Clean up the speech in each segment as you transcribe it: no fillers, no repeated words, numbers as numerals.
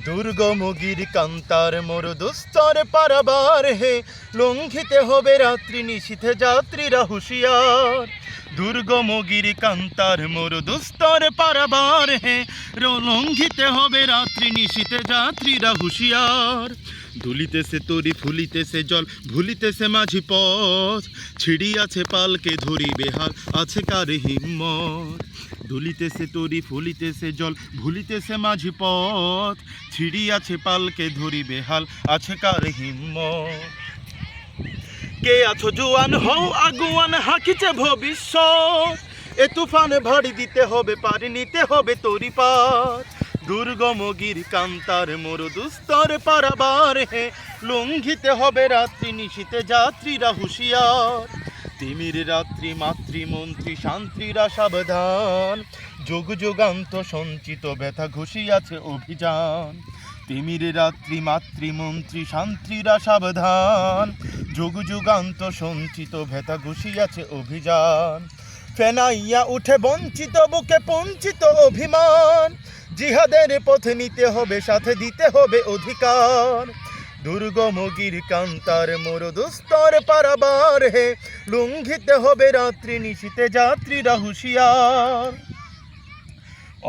দুর্গম গিরিকান্তার মরুদুস্তর পারাবার হে, লঙ্ঘিতে হবে রাত্রি নিশীথে যাত্রীরা হুঁশিয়ার। দুর্গম গিরিকান্তার মরুদুস্তর পারাবার হে, লঙ্ঘিতে হবে রাত্রি নিশীথে যাত্রীরা হুঁশিয়ার। দুলিতেছে তরি ফুলিতেছে জল, ভুলিতেছে মাঝি পথ, ছিড়িয়াছে পালকে ধরি বেহাল আছে কার হিম্মত। দুলিতেছে তরি ফুলিতেছে জল, ভুলিতেছে মাঝি পথ, ছিড়িয়াছে পালকে ধরি বেহাল আছে কার হিম্মত। কে আছো জোয়ান হও আগুয়ান, হাঁকিছে ভবিষ্যৎ, এ তুফান ভাড়ি দিতে হবে, পারি নিতে হবে তরি পার। দুর্গম গিরিকান্তার মরুদুস্তর পারাবার হে, লঙ্ঘিতে হবে রাত্রি নিশীথে যাত্রীরা হুঁশিয়ার। তিমির রাত্রি মাতৃমন্ত্রী শান্তিরা সাবধান, যুগ যুগান্ত সঞ্চিত ব্যথা ঘুষিয়াছে অভিযান। তিমির রাত্রি মাতৃমন্ত্রী শান্তিরা সাবধান, যুগ যুগান্ত সঞ্চিত ব্যথা ঘুষিয়াছে অভিযান। ফেনাইয়া উঠে বঞ্চিত বুকে পঞ্চিত অভিমান, জিহাদের পথে নিতে হবে, সাথে দিতে হবে অধিকার। দুর্গম গিরিকান্তার মরুদুস্তর পারাবার হে, লঙ্ঘিতে হবে রাত্রি নিশীথে যাত্রীরা হুঁশিয়ার।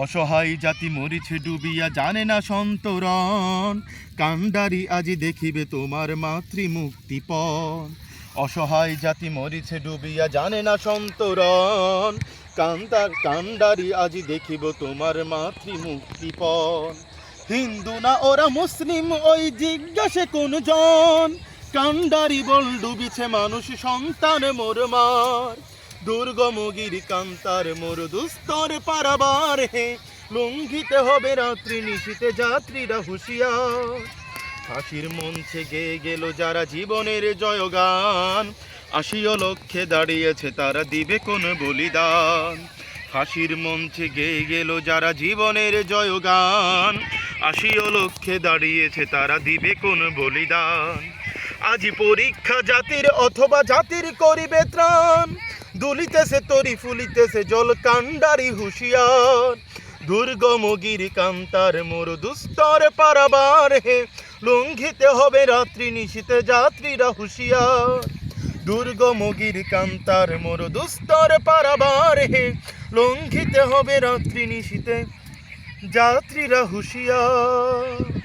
অসহায় জাতি মরিছে ডুবিয়া, জানে না সন্তরণ, কান্ডারি আজি দেখিবে তোমার মাতৃমুক্তিপণ। অসহায় জাতি মরিছে ডুবিয়া, জানে না সন্তরণ, কান্ডারি আজি দেখিব তোমার মাতৃমুক্তিপণ। হিন্দু না ওরা মুসলিম ওই জিজ্ঞাসে কোন জন, কান্ডারি বল ডুবিছে মানুষ সন্তান মোরমার। দুর্গম গিরিকান্তার মরুদুস্তর পারাবার হে, লঙ্ঘিতে হবে রাত্রি নিশীথে যাত্রীরা হুঁশিয়ার। ফাঁসির মঞ্চে গেয়ে গেল যারা জীবনের জয়গান, আশিও লক্ষ্যে দাঁড়িয়েছে তারা দিবে কোন বলিদান। ফাঁসির মঞ্চে গেয়ে গেল যারা জীবনের জয়গান, আশিও লক্ষ্যে দাঁড়িয়েছে তারা দিবে কোন বলিদান। আজি পরীক্ষা জাতির অথবা জাতির করিবে ত্রাণ, দুলিতেছে তরি ফুলিতেছে জল, কান্ডারি হুঁশিয়ার। দুর্গম গিরিকান্তার মরুদুস্তর পারাবার হে, লঙ্ঘিতে হবে রাত্রি নিশীথে যাত্রীরা হুঁশিয়ার। দুর্গম গিরিকান্তার মরুদুস্তর পারাবার হে, লঙ্ঘিতে হবে রাত্রি নিশীথে যাত্রীরা হুঁশিয়ার।